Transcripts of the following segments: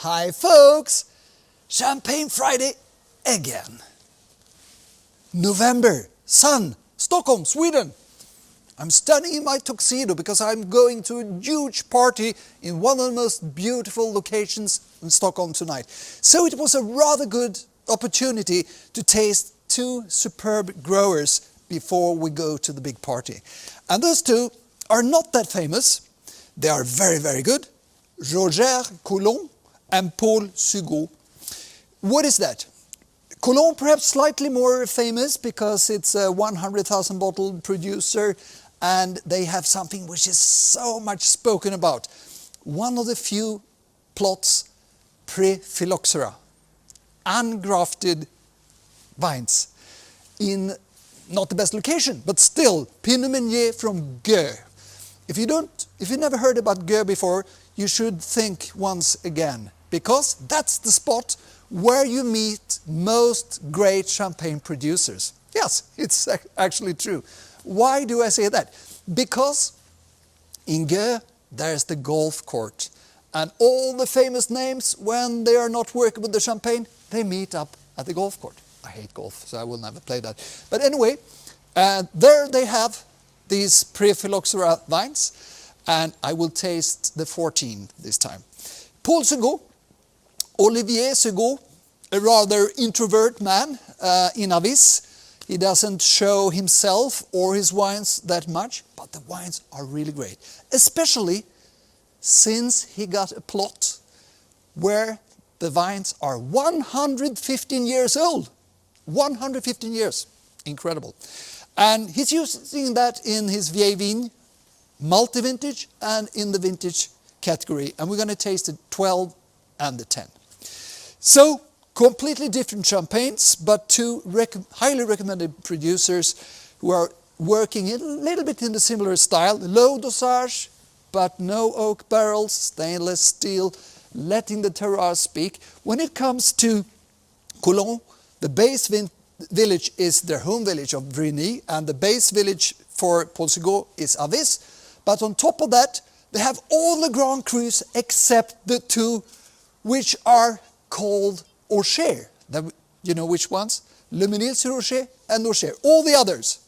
Hi folks! Champagne Friday again. November, sun, Stockholm, Sweden. I'm standing in my tuxedo because I'm going to a huge party in one of the most beautiful locations in Stockholm tonight. So it was a rather good opportunity to taste two superb growers before we go to the big party. And those two are not that famous. They are very, very good. Coulon and Paul Sugot. What is that? Coulon perhaps slightly more famous because it's a 100,000 bottle producer and they have something which is so much spoken about. One of the few plots, pre-phylloxera, ungrafted vines in not the best location, but still Pinot Meunier from Gö. If you never heard about Gö before, you should think once again, because that's the spot where you meet most great champagne producers. Yes, it's actually true. Why do I say that? Because in Gö there's the golf court, and all the famous names, when they are not working with the champagne, they meet up at the golf court. I hate golf, so I will never play that. But anyway, there they have these pre-phylloxera vines, and I will taste the 14 this time. Paul Sugot, Olivier Sugot, a rather introvert man in Avis. He doesn't show himself or his wines that much, but the wines are really great. Especially since he got a plot where the vines are 115 years old. 115 years. Incredible. And he's using that in his Vieille Vigne multi-vintage and in the vintage category. And we're going to taste the 12 and the 10. So, completely different champagnes, but two highly recommended producers who are working a little bit in the similar style. Low dosage, but no oak barrels, stainless steel, letting the terroir speak. When it comes to Coulon, the base village is their home village of Vrigny, and the base village for Paul Sugot is Avis. But on top of that, they have all the Grand Crus except the two which are called Aucher. You know which ones? Le Mesnil-sur-Aucher and Aucher. All the others.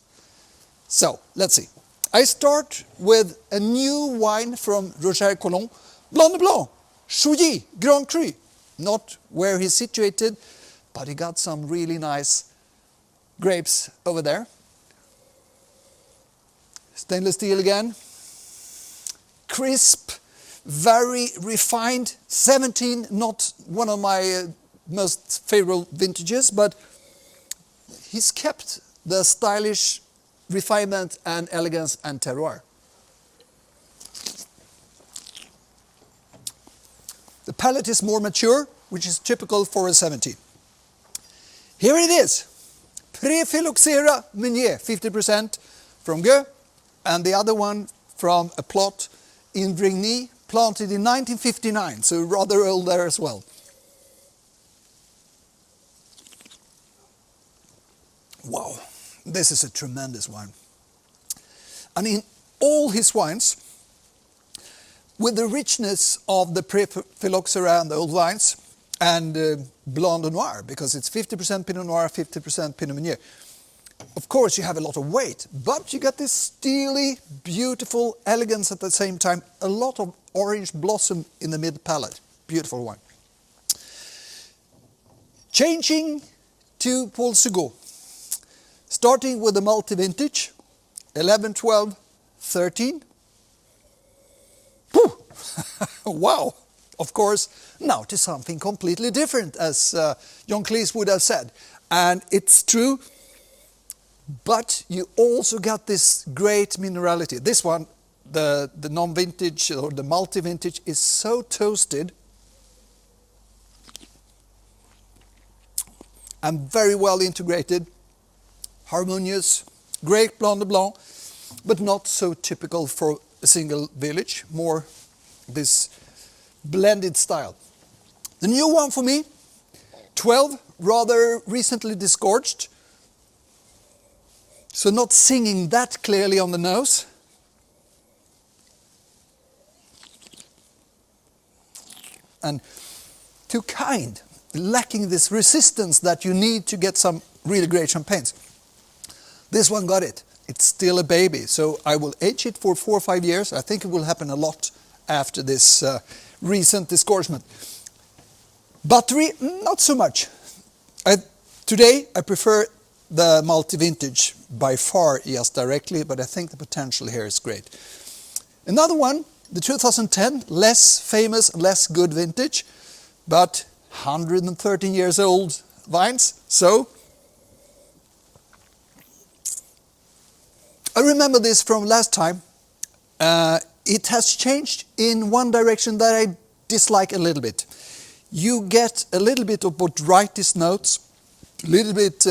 So, let's see. I start with a new wine from Coulon, Blanc de Blanc, Chouilly, Grand Cru. Not where he's situated, but he got some really nice grapes over there. Stainless steel again. Crisp, very refined. 17, not one of my most favorite vintages, but he's kept the stylish refinement and elegance and terroir. The palate is more mature, which is typical for a 17. Here it is. Pre-phylloxera Meunier, 50% from Gö, and the other one from a plot in Vrigny, planted in 1959, so rather old there as well. Wow, this is a tremendous wine. And in all his wines, with the richness of the pre-phylloxera and the old wines, and Blanc de Noir, because it's 50% Pinot Noir, 50% Pinot Meunier. Of course, you have a lot of weight, but you get this steely, beautiful elegance at the same time. A lot of orange blossom in the mid-palate. Beautiful wine. Changing to Paul Sugot. Starting with the multi-vintage, 11, 12, 13. Whew. Wow! Of course, now to something completely different, as John Cleese would have said. And it's true, but you also got this great minerality. This one, the non-vintage or the multi-vintage, is so toasted and very well integrated, harmonious, great Blanc de Blanc, but not so typical for a single village, more this blended style. The new one for me, 12, rather recently disgorged, so not singing that clearly on the nose. And too kind, lacking this resistance that you need to get some really great champagnes. This one got it. It's still a baby, so I will age it for 4 or 5 years. I think it will happen a lot after this recent disgorgement. Buttery, not so much. Today I prefer the multi-vintage by far, yes, directly, but I think the potential here is great. Another one, the 2010, less famous, less good vintage, but 113 years old vines. So I remember this from last time. It has changed in one direction that I dislike a little bit. You get a little bit of botrytis notes, a little bit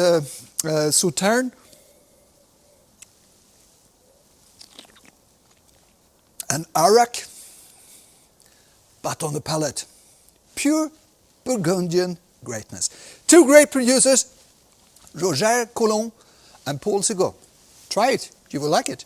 Sauterne, and Arak, but on the palate, pure Burgundian greatness. Two great producers, Coulon and Sugot. Try it, you will like it.